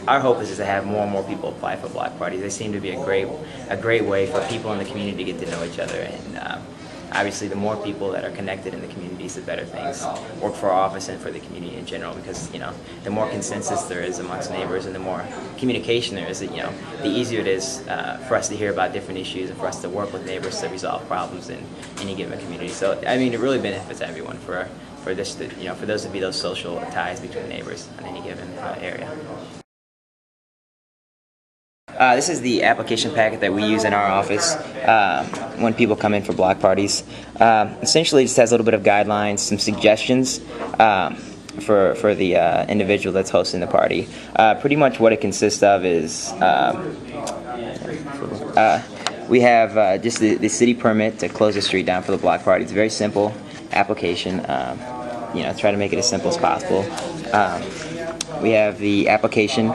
Our hope is to have more and more people apply for block parties. They seem to be a great way for people in the community to get to know each other, and obviously the more people that are connected in the communities, the better things work for our office and for the community in general, because the more consensus there is amongst neighbors and the more communication there is, the easier it is for us to hear about different issues and for us to work with neighbors to resolve problems in any given community. So I mean, it really benefits everyone for this to, for those to be those social ties between neighbors in any given area. This is the application packet that we use in our office when people come in for block parties. Essentially, it just has a little bit of guidelines, some suggestions for the individual that's hosting the party. Pretty much what it consists of is we have just the city permit to close the street down for the block party. It's a very simple application. Try to make it as simple as possible. We have the application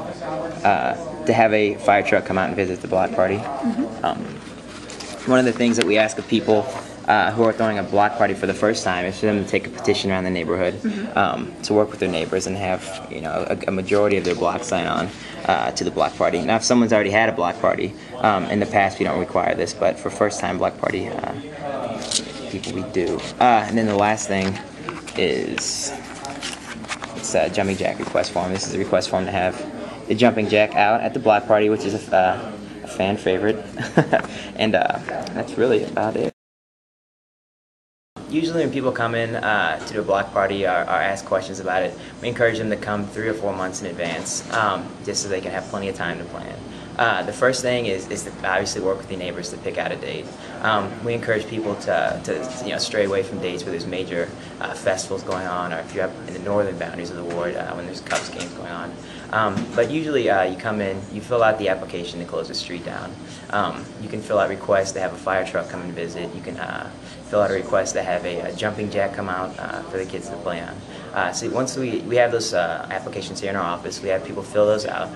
to have a fire truck come out and visit the block party. One of the things that we ask of people who are throwing a block party for the first time is for them to take a petition around the neighborhood to work with their neighbors and have a majority of their block sign on to the block party. Now, if someone's already had a block party in the past, we don't require this, but for first-time block party people, we do. And then the last thing is it's a jumping jack request form. This is a request form to have the jumping jack out at the block party, which is a fan favorite, and that's really about it. Usually when people come in to do a block party or ask questions about it, we encourage them to come 3 or 4 months in advance, just so they can have plenty of time to plan. The first thing is to obviously work with the neighbors to pick out a date. We encourage people to stray away from dates where there's major festivals going on, or if you're up in the northern boundaries of the ward when there's Cubs games going on. But usually you come in, you fill out the application to close the street down. You can fill out requests to have a fire truck come and visit. You can fill out a request to have a jumping jack come out for the kids to play on. So once we have those applications here in our office, we have people fill those out,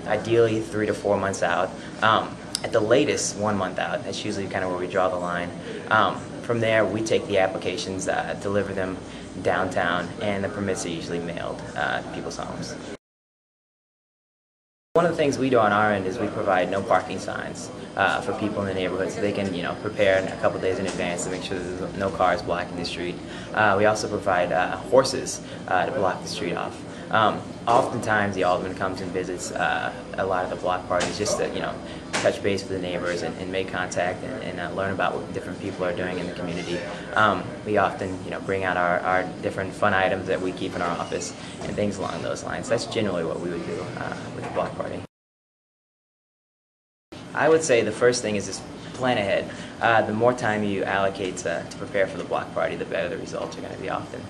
ideally 3 to 4 months out. At the latest, 1 month out. That's usually kind of where we draw the line. From there, we take the applications, deliver them downtown, and the permits are usually mailed to people's homes. One of the things we do on our end is we provide no parking signs for people in the neighborhood, so they can prepare a couple days in advance to make sure there's no cars blocking the street. We also provide horses to block the street off. Oftentimes the alderman comes and visits a lot of the block parties just to touch base with the neighbors and make contact and learn about what different people are doing in the community. We often bring out our different fun items that we keep in our office and things along those lines. That's generally what we would do with the block party. I would say the first thing is just plan ahead. The more time you allocate to prepare for the block party, the better the results are going to be often.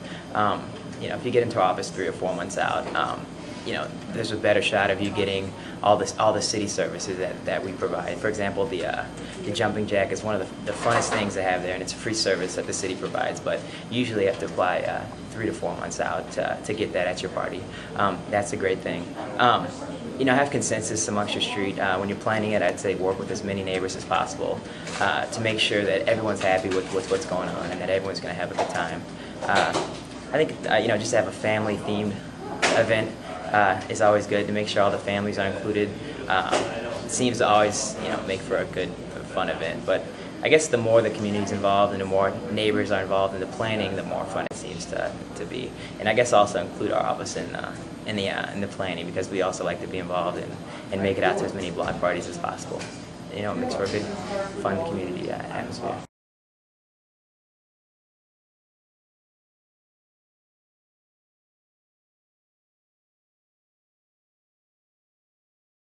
If you get into our office 3 or 4 months out, there's a better shot of you getting all the city services that we provide. For example, the jumping jack is one of the funnest things to have there, and it's a free service that the city provides, but usually you have to apply 3 to 4 months out to get that at your party. That's a great thing. Have consensus amongst your street. When you're planning it, I'd say work with as many neighbors as possible to make sure that everyone's happy with what's going on and that everyone's going to have a good time. I think just to have a family-themed event is always good to make sure all the families are included. It seems to always make for a good, fun event. But I guess the more the community's involved and the more neighbors are involved in the planning, the more fun it seems to be. And I guess also include our office in the planning, because we also like to be involved and make it out to as many block parties as possible. It makes for a good, fun community atmosphere.